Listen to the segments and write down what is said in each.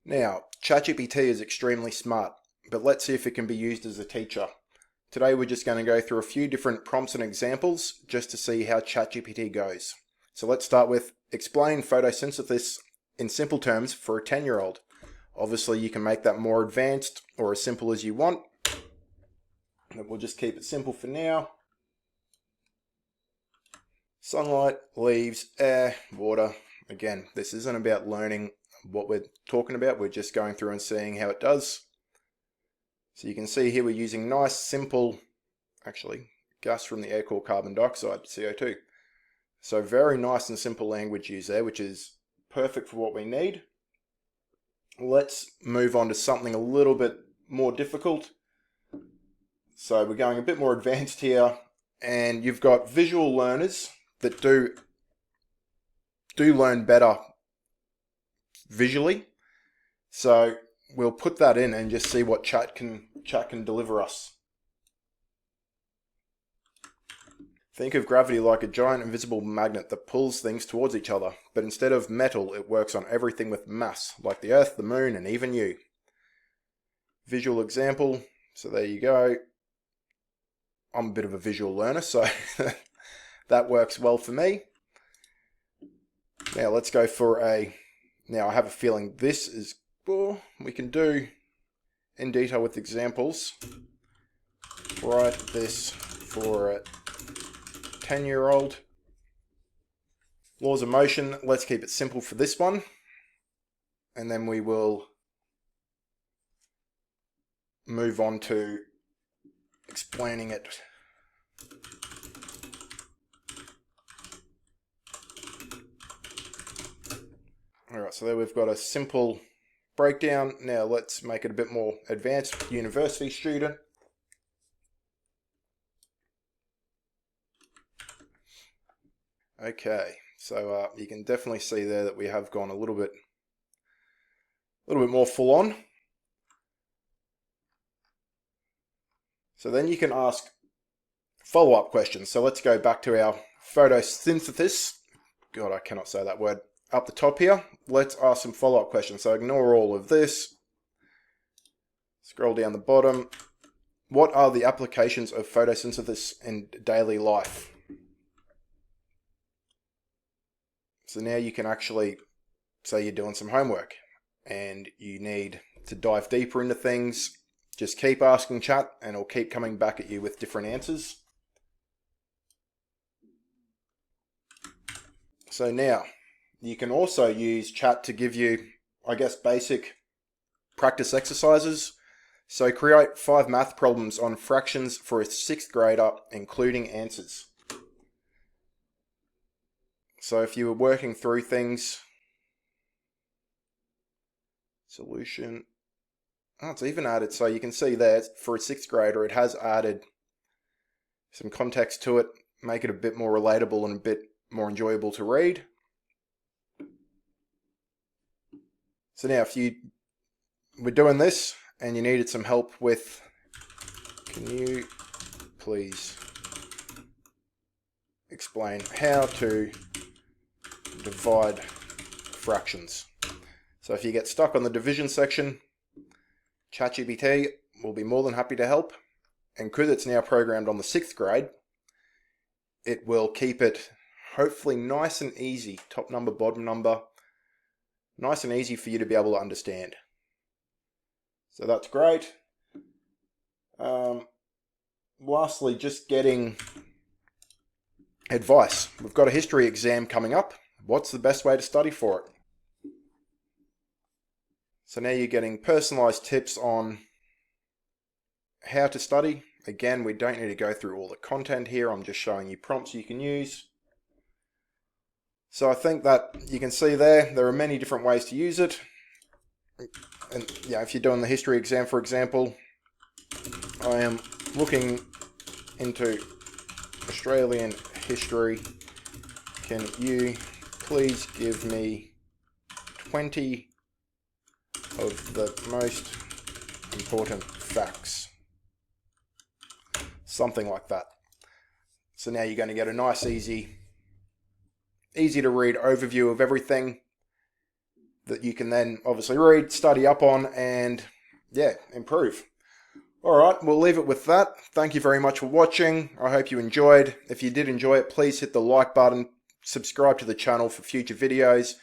Now, ChatGPT is extremely smart, but let's see if it can be used as a teacher. Today we're just going to go through a few different prompts and examples just to see how ChatGPT goes. So let's start with explain photosynthesis in simple terms for a 10-year-old. Obviously you can make that more advanced or as simple as you want, but we'll just keep it simple for now. Sunlight, leaves, air, water. Again, this isn't about learning what we're talking about, we're just going through and seeing how it does. So you can see here we're using nice, simple, gas from the air called carbon dioxide, CO2. So very nice and simple language used there, which is perfect for what we need. Let's move on to something a little bit more difficult. So we're going a bit more advanced here, and you've got visual learners that do learn better visually. So we'll put that in and just see what chat can deliver us. Think of gravity like a giant invisible magnet that pulls things towards each other, but instead of metal, it works on everything with mass, like the Earth, the Moon, and even you. Visual example, so there you go. I'm a bit of a visual learner, so that works well for me. Now let's go for now I have a feeling this is, we can do in detail with examples. Write this for a 10-year-old. Laws of motion, let's keep it simple for this one. And then we will move on to explaining it. Alright, so there we've got a simple breakdown. Now let's make it a bit more advanced. University student. Okay, so you can definitely see there that we have gone a little bit more full on. So then you can ask follow-up questions. So let's go back to our photosynthesis. God, I cannot say that word. Up the top here, let's ask some follow-up questions. So ignore all of this. Scroll down the bottom. What are the applications of photosynthesis in daily life? So now you can actually say you're doing some homework and you need to dive deeper into things. Just keep asking chat and it'll keep coming back at you with different answers. So now you can also use chat to give you, I guess, basic practice exercises. So create 5 math problems on fractions for a 6th grader, including answers. So if you were working through things, solution, it's even added, so you can see there for a 6th grader it has added some context to it, make it a bit more relatable and a bit more enjoyable to read. So now if you were doing this and you needed some help with, can you please explain how to divide fractions? So if you get stuck on the division section, ChatGPT will be more than happy to help. And because it's now programmed on the 6th grade, it will keep it hopefully nice and easy, top number, bottom number, nice and easy for you to be able to understand. So that's great. Lastly, just getting advice. We've got a history exam coming up. What's the best way to study for it? So now you're getting personalized tips on how to study. Again, we don't need to go through all the content here. I'm just showing you prompts you can use. So I think that you can see there are many different ways to use it. And yeah, if you're doing the history exam, for example, I am looking into Australian history. Can you please give me 20 of the most important facts? Something like that. So now you're going to get a nice, easy to read overview of everything. that you can then obviously read, study up on, and yeah, improve. Alright, we'll leave it with that. Thank you very much for watching. I hope you enjoyed. If you did enjoy it, please hit the like button, subscribe to the channel for future videos,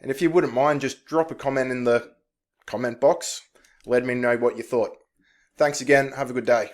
and if you wouldn't mind, just drop a comment in the comment box. Let me know what you thought. Thanks again. Have a good day.